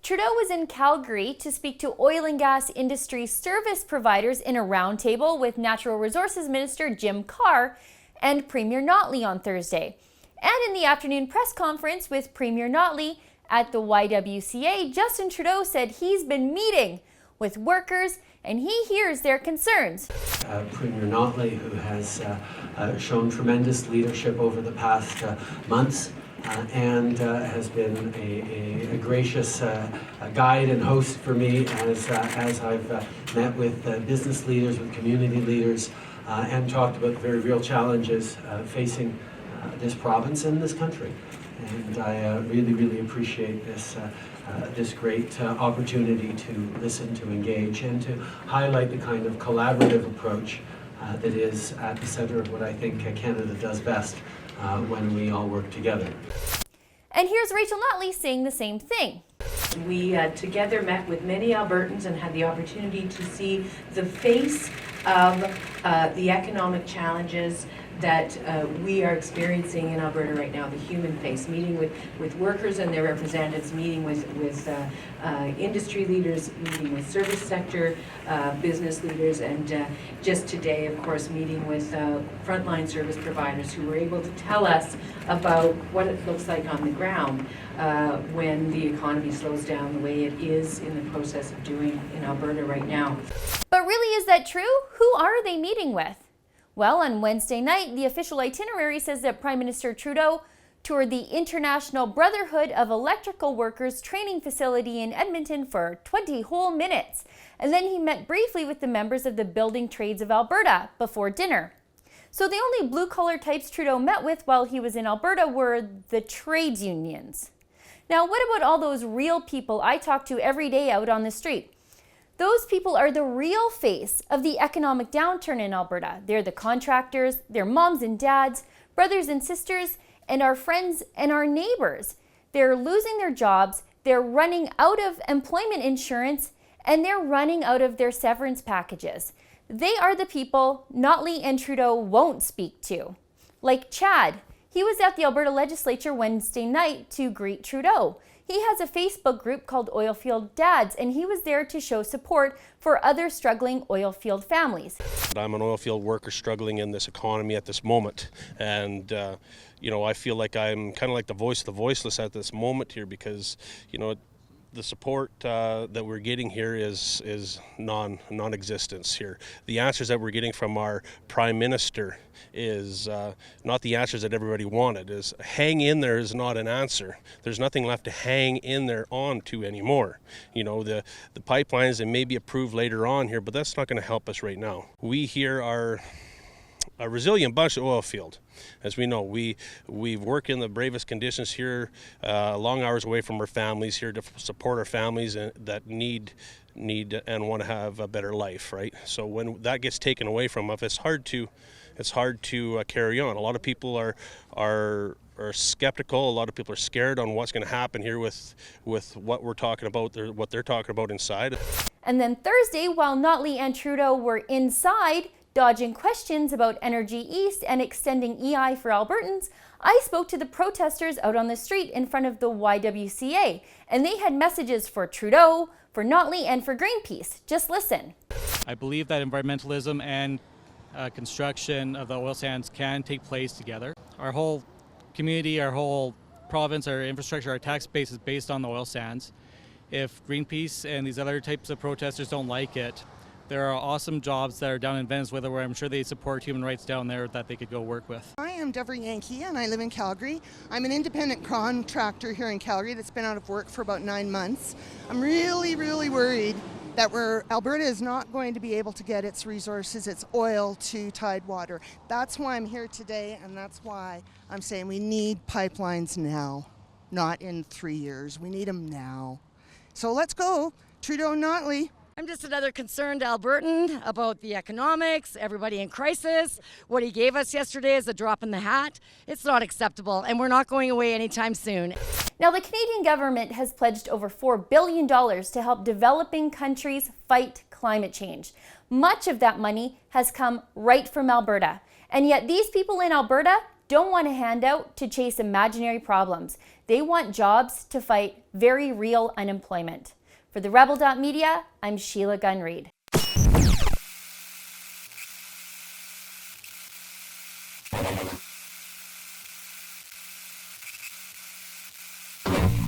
Trudeau was in Calgary to speak to oil and gas industry service providers in a roundtable with Natural Resources Minister Jim Carr and Premier Notley on Thursday. And in the afternoon press conference with Premier Notley at the YWCA, Justin Trudeau said he's been meeting with workers and he hears their concerns. Premier Notley, who has shown tremendous leadership over the past months and has been a gracious guide and host for me as I've met with business leaders, with community leaders, and talked about the very real challenges facing this province and this country. And I really appreciate this great opportunity to listen, to engage, and to highlight the kind of collaborative approach that is at the center of what I think Canada does best when we all work together. And here's Rachel Notley saying the same thing. We together met with many Albertans and had the opportunity to see the face of the economic challenges that we are experiencing in Alberta right now, the human face, meeting with workers and their representatives, meeting with industry leaders, meeting with service sector business leaders, and just today, of course, meeting with frontline service providers who were able to tell us about what it looks like on the ground when the economy slows down the way it is in the process of doing in Alberta right now. But really, is that true? Who are they meeting with? Well, on Wednesday night, the official itinerary says that Prime Minister Trudeau toured the International Brotherhood of Electrical Workers training facility in Edmonton for 20 whole minutes. And then he met briefly with the members of the Building Trades of Alberta before dinner. So the only blue-collar types Trudeau met with while he was in Alberta were the trades unions. Now, what about all those real people I talk to every day out on the street? Those people are the real face of the economic downturn in Alberta. They're the contractors, their moms and dads, brothers and sisters, and our friends and our neighbors. They're losing their jobs, they're running out of employment insurance, and they're running out of their severance packages. They are the people Notley and Trudeau won't speak to. Like Chad. He was at the Alberta Legislature Wednesday night to greet Trudeau. He has a Facebook group called Oilfield Dads, and he was there to show support for other struggling oilfield families. I'm an oilfield worker struggling in this economy at this moment, and I feel like I'm kind of like the voice of the voiceless at this moment here, because the support that we're getting here is non-existence here. The answers that we're getting from our Prime Minister is not the answers that everybody wanted. Is hang in there is not an answer. There's nothing left to hang in there on to anymore. The pipelines, they may be approved later on here, but that's not going to help us right now. We here are a resilient bunch of oil field. As we know, we've worked in the bravest conditions here, long hours away from our families here to support our families that need and want to have a better life, right? So when that gets taken away from us, it's hard to carry on. A lot of people are skeptical. A lot of people are scared on what's going to happen here with what we're talking about, what they're talking about inside. And then Thursday, while Notley and Trudeau were inside, dodging questions about Energy East and extending EI for Albertans, I spoke to the protesters out on the street in front of the YWCA, and they had messages for Trudeau, for Notley, and for Greenpeace. Just listen. I believe that environmentalism and construction of the oil sands can take place together. Our whole community, our whole province, our infrastructure, our tax base is based on the oil sands. If Greenpeace and these other types of protesters don't like it, there are awesome jobs that are down in Venezuela where I'm sure they support human rights down there that they could go work with. I am Deborah Yankee and I live in Calgary. I'm an independent contractor here in Calgary that's been out of work for about 9 months. I'm really worried that Alberta is not going to be able to get its resources, its oil, to Tidewater. That's why I'm here today, and that's why I'm saying we need pipelines now, not in 3 years. We need them now. So let's go, Trudeau and Notley. I'm just another concerned Albertan about the economics, everybody in crisis. What he gave us yesterday is a drop in the hat. It's not acceptable, and we're not going away anytime soon. Now, the Canadian government has pledged over $4 billion to help developing countries fight climate change. Much of that money has come right from Alberta. And yet these people in Alberta don't want a handout to chase imaginary problems. They want jobs to fight very real unemployment. For the Rebel.media, I'm Sheila Gunn Reid.